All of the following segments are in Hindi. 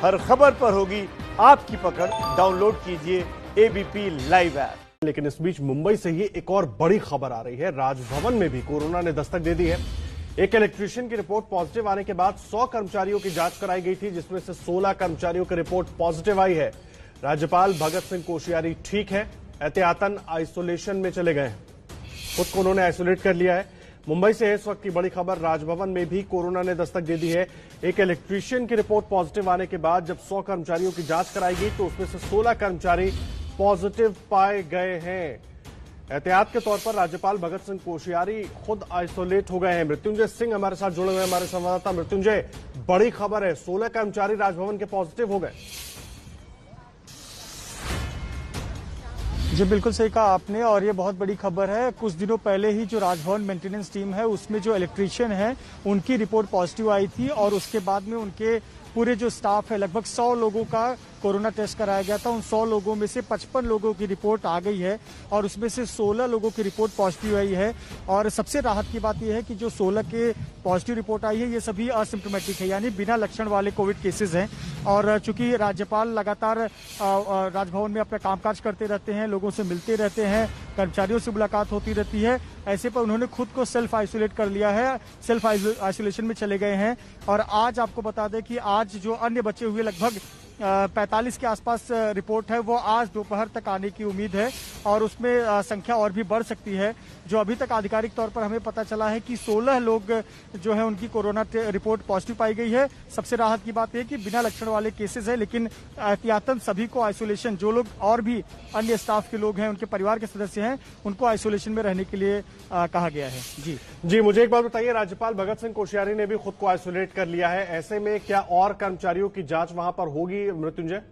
हर खबर पर होगी आपकी पकड़। डाउनलोड कीजिए एबीपी लाइव ऐप। लेकिन इस बीच मुंबई से ही एक और बड़ी खबर आ रही है। राजभवन में भी कोरोना ने दस्तक दे दी है। एक इलेक्ट्रीशियन की रिपोर्ट पॉजिटिव आने के बाद 100 कर्मचारियों की जांच कराई गई थी, जिसमें से 16 कर्मचारियों की रिपोर्ट पॉजिटिव आई है। राज्यपाल भगत सिंह कोश्यारी ठीक है, एहतियातन आइसोलेशन में चले गए हैं। खुद को उन्होंने आइसोलेट कर लिया है। मुंबई से इस वक्त की बड़ी खबर, राजभवन में भी कोरोना ने दस्तक दे दी है। एक इलेक्ट्रीशियन की रिपोर्ट पॉजिटिव आने के बाद जब 100 कर्मचारियों की जांच कराई गई तो उसमें से 16 कर्मचारी पॉजिटिव पाए गए हैं। एहतियात के तौर पर राज्यपाल भगत सिंह कोश्यारी खुद आइसोलेट हो गए हैं। मृत्युंजय सिंह हमारे साथ जुड़े हुए हैं, हमारे संवाददाता। मृत्युंजय, बड़ी खबर है, 16 कर्मचारी राजभवन के पॉजिटिव हो गए। जी बिल्कुल सही कहा आपने, और ये बहुत बड़ी खबर है। कुछ दिनों पहले ही जो राजभवन मेंटेनेंस टीम है उसमें जो इलेक्ट्रीशियन है उनकी रिपोर्ट पॉजिटिव आई थी, और उसके बाद में उनके पूरे जो स्टाफ है लगभग 100 लोगों का कोरोना टेस्ट कराया गया था। उन 100 लोगों में से 55 लोगों की रिपोर्ट आ गई है और उसमें से 16 लोगों की रिपोर्ट पॉजिटिव आई है। और सबसे राहत की बात यह है कि जो 16 के पॉजिटिव रिपोर्ट आई है ये सभी असिम्प्टोमेटिक है, यानी बिना लक्षण वाले कोविड केसेस हैं। और चूंकि राज्यपाल लगातार राजभवन में अपना कामकाज करते रहते हैं, लोगों से मिलते रहते हैं, कर्मचारियों से मुलाकात होती रहती है, ऐसे पर उन्होंने खुद को सेल्फ आइसोलेट कर लिया है, सेल्फ आइसोलेशन में चले गए हैं। और आज आपको बता दें कि आज जो अन्य बचे हुए लगभग 45 के आसपास रिपोर्ट है वो आज दोपहर तक आने की उम्मीद है, और उसमें संख्या और भी बढ़ सकती है। जो अभी तक आधिकारिक तौर पर हमें पता चला है कि 16 लोग जो है उनकी कोरोना रिपोर्ट पॉजिटिव पाई गई है। सबसे राहत की बात है कि बिना लक्षण वाले केसेस है, लेकिन एहतियातन सभी को आइसोलेशन, जो लोग और भी अन्य स्टाफ के लोग हैं, उनके परिवार के सदस्य हैं, उनको आइसोलेशन में रहने के लिए कहा गया है। जी मुझे एक बात बताइए, राज्यपाल भगत सिंह कोश्यारी ने भी खुद को आइसोलेट कर लिया है, ऐसे में क्या और कर्मचारियों की जांच वहां पर होगी मृत्युंजय?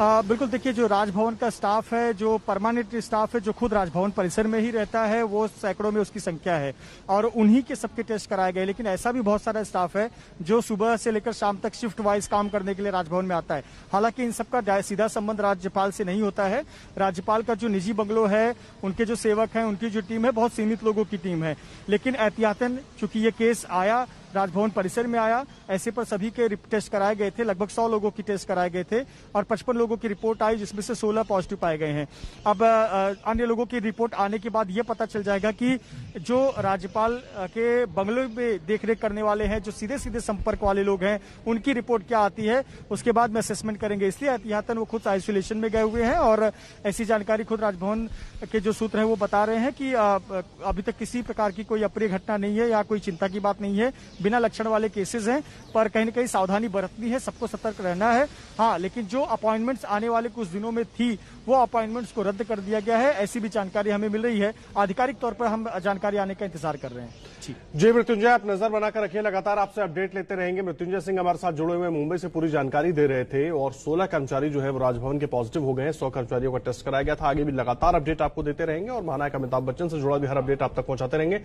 बिल्कुल, देखिए जो राजभवन का स्टाफ है, जो परमानेंट स्टाफ है, जो खुद राजभवन परिसर में ही रहता है, वो सैकड़ों में उसकी संख्या है, और उन्हीं के सबके टेस्ट कराए गए। लेकिन ऐसा भी बहुत सारा स्टाफ है जो सुबह से लेकर शाम तक शिफ्ट वाइज काम करने के लिए राजभवन में आता है। हालांकि इन सबका सीधा संबंध राज्यपाल से नहीं होता है। राज्यपाल का जो निजी बंगलो है, उनके जो सेवक हैं, उनकी जो टीम है, बहुत सीमित लोगों की टीम है। लेकिन एहतियातन चूंकि ये केस आया, राजभवन परिसर में आया, ऐसे पर सभी के टेस्ट कराए गए थे। लगभग 100 लोगों की टेस्ट कराए गए थे और 55 लोगों की रिपोर्ट आई, जिसमें से 16 पॉजिटिव पाए गए हैं। अब अन्य लोगों की रिपोर्ट आने के बाद यह पता चल जाएगा कि जो राज्यपाल के बंगलों में देखरेख करने वाले हैं, जो सीधे सीधे संपर्क वाले लोग हैं, उनकी रिपोर्ट क्या आती है, उसके बाद में असेसमेंट करेंगे। इसलिए एहतियातन वो खुद आइसोलेशन में गए हुए हैं, और ऐसी जानकारी खुद राजभवन के जो सूत्र हैं वो बता रहे हैं कि अभी तक किसी प्रकार की कोई अप्रिय घटना नहीं है या कोई चिंता की बात नहीं है। बिना लक्षण वाले केसेस हैं, पर कहीं न कहीं सावधानी बरतनी है, सबको सतर्क रहना है। हाँ, लेकिन जो अपॉइंटमेंट्स आने वाले कुछ दिनों में थी, वो अपॉइंटमेंट्स को रद्द कर दिया गया है, ऐसी भी जानकारी हमें मिल रही है। आधिकारिक तौर पर हम जानकारी आने का इंतजार कर रहे हैं। जी मृत्युंजय, आप नजर बनाकर रखिए, लगातार आपसे अपडेट लेते रहेंगे। मृत्युंजय सिंह हमारे साथ जुड़े हुए मुंबई से पूरी जानकारी दे रहे थे। और 16 कर्मचारी जो है वो राजभवन के पॉजिटिव हो गए हैं, 100 कर्मचारियों का टेस्ट कराया गया था। आगे भी लगातार अपडेट आपको देते रहेंगे और महानायक अमिताभ बच्चन से जुड़ा भी हर अपडेट आप तक पहुंचाते रहेंगे।